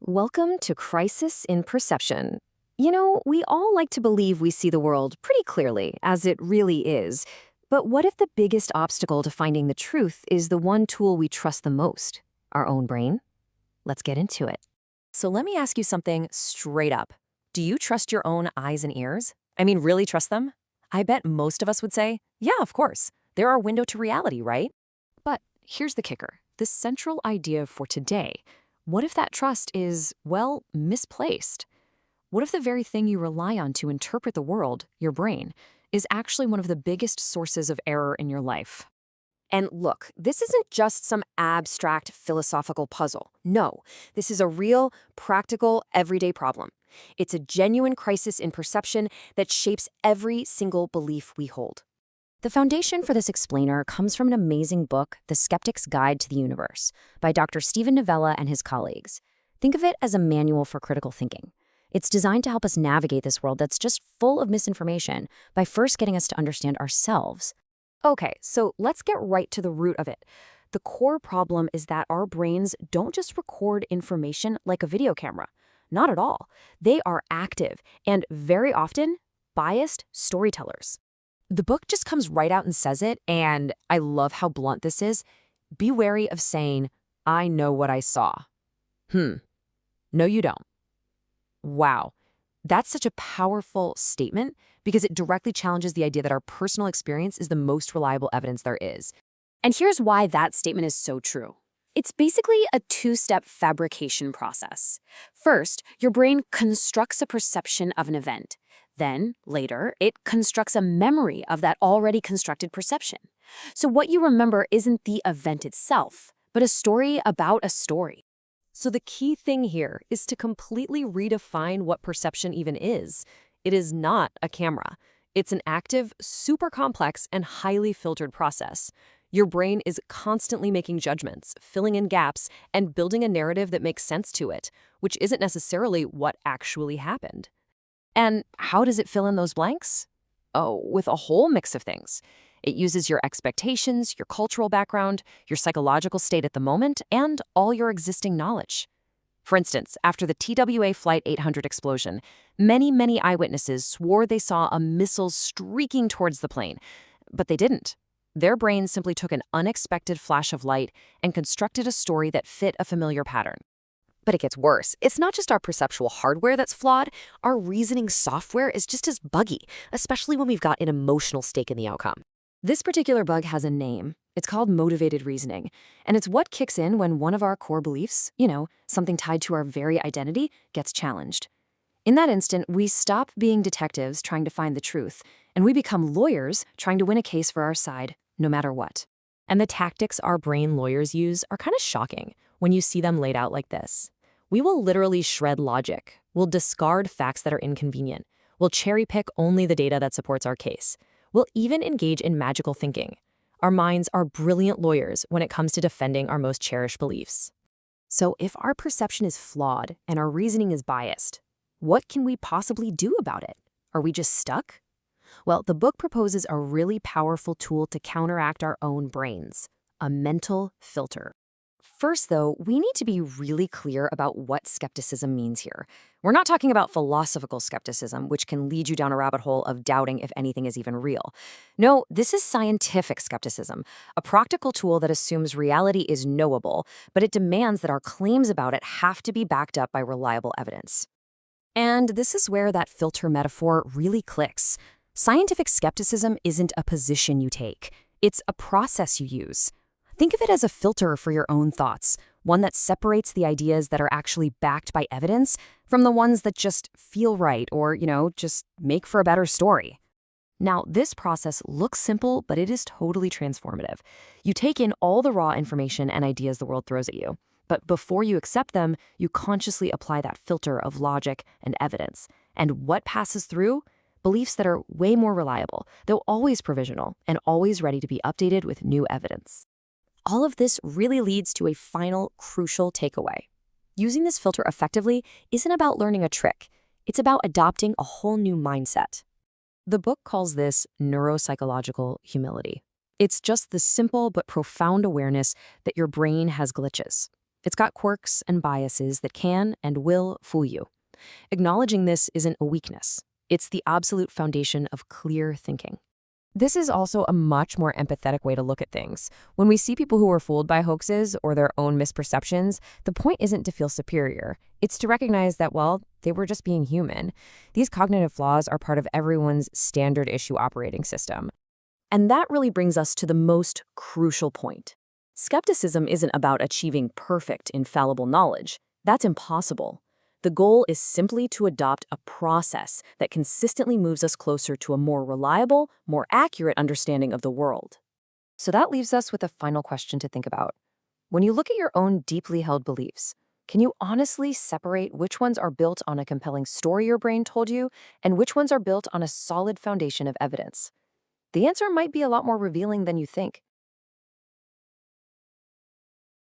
Welcome to Crisis in Perception. We all like to believe we see the world pretty clearly, as it really is. But what if the biggest obstacle to finding the truth is the one tool we trust the most, our own brain? Let's get into it. So let me ask you something straight up. Do you trust your own eyes and ears? I mean, really trust them? I bet most of us would say, yeah, of course. They're our window to reality, right? But here's the kicker. The central idea for today. What if that trust is, well, misplaced? What if the very thing you rely on to interpret the world, your brain, is actually one of the biggest sources of error in your life? And look, this isn't just some abstract philosophical puzzle. No, this is a real, practical, everyday problem. It's a genuine crisis in perception that shapes every single belief we hold. The foundation for this explainer comes from an amazing book, The Skeptics' Guide to the Universe, by Dr. Stephen Novella and his colleagues. Think of it as a manual for critical thinking. It's designed to help us navigate this world that's just full of misinformation by first getting us to understand ourselves. Okay, so let's get right to the root of it. The core problem is that our brains don't just record information like a video camera. Not at all. They are active and, very often, biased storytellers. The book just comes right out and says it, and I love how blunt this is. Be wary of saying, I know what I saw. No, you don't. Wow. That's such a powerful statement because it directly challenges the idea that our personal experience is the most reliable evidence there is. And here's why that statement is so true. It's basically a two-step fabrication process. First, your brain constructs a perception of an event. Then, later, it constructs a memory of that already constructed perception. So what you remember isn't the event itself, but a story about a story. So the key thing here is to completely redefine what perception even is. It is not a camera. It's an active, super complex, and highly filtered process. Your brain is constantly making judgments, filling in gaps, and building a narrative that makes sense to it, which isn't necessarily what actually happened. And how does it fill in those blanks? Oh, with a whole mix of things. It uses your expectations, your cultural background, your psychological state at the moment, and all your existing knowledge. For instance, after the TWA Flight 800 explosion, many eyewitnesses swore they saw a missile streaking towards the plane, but they didn't. Their brains simply took an unexpected flash of light and constructed a story that fit a familiar pattern. But it gets worse. It's not just our perceptual hardware that's flawed. Our reasoning software is just as buggy, especially when we've got an emotional stake in the outcome. This particular bug has a name. It's called motivated reasoning, and it's what kicks in when one of our core beliefs, something tied to our very identity, gets challenged. In that instant, we stop being detectives trying to find the truth, and we become lawyers trying to win a case for our side, no matter what. And the tactics our brain lawyers use are kind of shocking when you see them laid out like this. We will literally shred logic. We'll discard facts that are inconvenient. We'll cherry-pick only the data that supports our case. We'll even engage in magical thinking. Our minds are brilliant lawyers when it comes to defending our most cherished beliefs. So if our perception is flawed and our reasoning is biased, what can we possibly do about it? Are we just stuck? Well, the book proposes a really powerful tool to counteract our own brains, a mental filter. First, though, we need to be really clear about what skepticism means here. We're not talking about philosophical skepticism, which can lead you down a rabbit hole of doubting if anything is even real. No, this is scientific skepticism, a practical tool that assumes reality is knowable, but it demands that our claims about it have to be backed up by reliable evidence. And this is where that filter metaphor really clicks. Scientific skepticism isn't a position you take. It's a process you use. Think of it as a filter for your own thoughts, one that separates the ideas that are actually backed by evidence from the ones that just feel right or, just make for a better story. Now, this process looks simple, but it is totally transformative. You take in all the raw information and ideas the world throws at you, but before you accept them, you consciously apply that filter of logic and evidence. And what passes through? Beliefs that are way more reliable, though always provisional and always ready to be updated with new evidence. All of this really leads to a final, crucial takeaway. Using this filter effectively isn't about learning a trick. It's about adopting a whole new mindset. The book calls this neuropsychological humility. It's just the simple but profound awareness that your brain has glitches. It's got quirks and biases that can and will fool you. Acknowledging this isn't a weakness. It's the absolute foundation of clear thinking. This is also a much more empathetic way to look at things. When we see people who are fooled by hoaxes or their own misperceptions, the point isn't to feel superior. It's to recognize that, well, they were just being human. These cognitive flaws are part of everyone's standard issue operating system. And that really brings us to the most crucial point. Skepticism isn't about achieving perfect, infallible knowledge. That's impossible. The goal is simply to adopt a process that consistently moves us closer to a more reliable, more accurate understanding of the world. So that leaves us with a final question to think about. When you look at your own deeply held beliefs, can you honestly separate which ones are built on a compelling story your brain told you and which ones are built on a solid foundation of evidence? The answer might be a lot more revealing than you think.